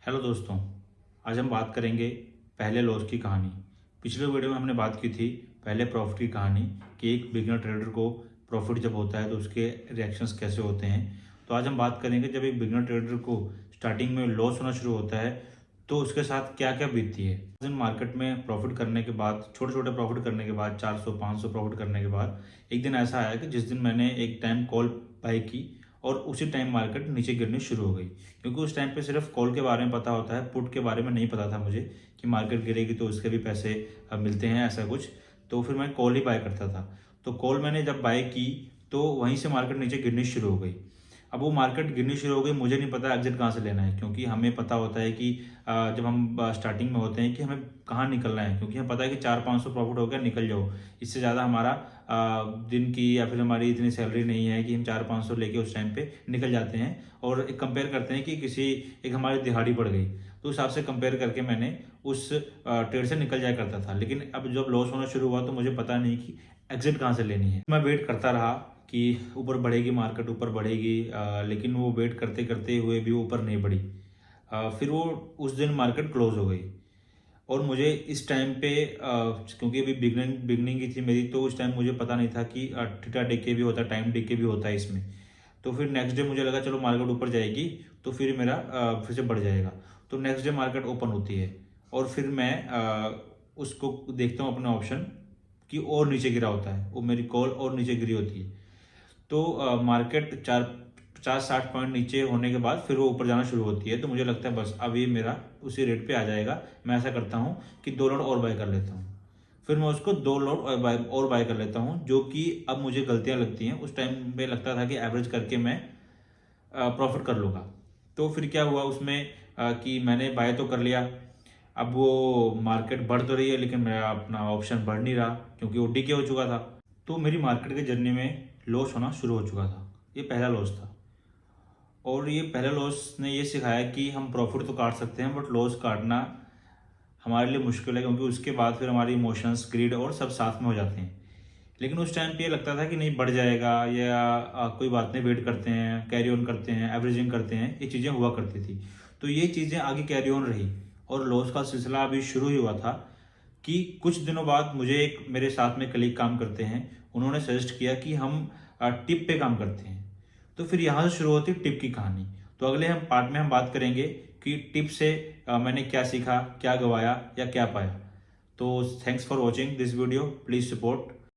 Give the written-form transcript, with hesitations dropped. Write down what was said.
Hello दोस्तों, आज हम बात करेंगे पहले लॉस की कहानी। पिछले वीडियो में हमने बात की थी पहले प्रॉफिट की कहानी कि एक बिगिनर ट्रेडर को प्रॉफिट जब होता है तो उसके रिएक्शंस कैसे होते हैं। तो आज हम बात करेंगे जब एक बिगिनर ट्रेडर को स्टार्टिंग में लॉस होना शुरू होता है तो उसके साथ क्या क्या बीतती है। दिन मार्केट में प्रॉफिट करने के बाद, छोटे छोटे प्रॉफिट करने के बाद, 400 500 प्रॉफिट करने के बाद एक दिन ऐसा आया कि जिस दिन मैंने एक टाइम कॉल बाई की और उसी टाइम मार्केट नीचे गिरनी शुरू हो गई। क्योंकि उस टाइम पे सिर्फ कॉल के बारे में पता होता है, पुट के बारे में नहीं पता था मुझे कि मार्केट गिरेगी तो उसके भी पैसे मिलते हैं ऐसा कुछ। तो फिर मैं कॉल ही बाय करता था। तो कॉल मैंने जब बाय की तो वहीं से मार्केट नीचे गिरनी शुरू हो गई। अब वो मार्केट गिरनी शुरू हो गई, मुझे नहीं पता एग्जिट कहाँ से लेना है, क्योंकि हमें पता होता है कि जब हम स्टार्टिंग में होते हैं कि हमें कहाँ निकलना है, क्योंकि हमें पता है कि 400 500 प्रॉफिट हो गया, निकल जाओ। इससे ज़्यादा हमारा दिन की या फिर हमारी इतनी सैलरी नहीं है कि हम 400 500 लेके उस टाइम पे निकल जाते हैं। और एक कंपेयर करते हैं कि किसी एक हमारी दिहाड़ी पड़ गई तो उस हिसाब से कंपेयर करके मैंने उस ट्रेड से निकल जाया करता था। लेकिन अब जब लॉस होना शुरू हुआ तो मुझे पता नहीं कि एग्जिट कहाँ से लेनी है। मैं वेट करता रहा कि ऊपर बढ़ेगी मार्केट, ऊपर बढ़ेगी, लेकिन वो वेट करते करते हुए भी ऊपर नहीं बढ़ी। फिर वो उस दिन मार्केट क्लोज हो गई और मुझे इस टाइम पे क्योंकि अभी बिगनिंग बिगनिंग की थी मेरी, तो उस टाइम मुझे पता नहीं था कि थीटा डीके भी होता है, टाइम डीके भी होता है इसमें। तो फिर नेक्स्ट डे मुझे लगा चलो मार्केट ऊपर जाएगी तो फिर मेरा फिर से बढ़ जाएगा। तो नेक्स्ट डे मार्केट ओपन होती है और फिर मैं उसको देखता हूँ अपना ऑप्शन कि और नीचे गिरा होता है, वो मेरी कॉल और नीचे गिरी होती है। तो मार्केट 50 60 पॉइंट नीचे होने के बाद फिर वो ऊपर जाना शुरू होती है। तो मुझे लगता है बस अब ये मेरा उसी रेट पे आ जाएगा। मैं ऐसा करता हूँ कि 2 लॉट और बाय कर लेता हूँ। फिर मैं उसको 2 लॉट और बाय कर लेता हूँ, जो कि अब मुझे गलतियाँ लगती हैं। उस टाइम पे लगता था कि एवरेज करके मैं प्रॉफिट कर लूँगा। तो फिर क्या हुआ उसमें कि मैंने बाय तो कर लिया। अब वो मार्केट बढ़ तो रही है लेकिन मेरा अपना ऑप्शन बढ़ नहीं रहा, क्योंकि वो डीके हो चुका था। तो मेरी मार्केट की जर्नी में लॉस होना शुरू हो चुका था। ये पहला लॉस था। और ये पहला लॉस ने ये सिखाया कि हम प्रॉफिट तो काट सकते हैं बट लॉस काटना हमारे लिए मुश्किल है, क्योंकि उसके बाद फिर हमारी इमोशंस, ग्रीड और सब साथ में हो जाते हैं। लेकिन उस टाइम पे ये लगता था कि नहीं बढ़ जाएगा या कोई बात नहीं, वेट करते हैं, कैरी ऑन करते हैं, एवरेजिंग करते हैं, ये चीज़ें हुआ करती थी। तो ये चीज़ें आगे कैरी ऑन रही और लॉस का सिलसिला अभी शुरू ही हुआ था कि कुछ दिनों बाद मुझे एक मेरे साथ में कलीग काम करते हैं, उन्होंने सजेस्ट किया कि हम टिप पे काम करते हैं। तो फिर यहाँ से शुरू होती टिप की कहानी। तो अगले हम पार्ट में हम बात करेंगे कि टिप से मैंने क्या सीखा, क्या गवाया या क्या पाया। तो thanks for watching this video, please support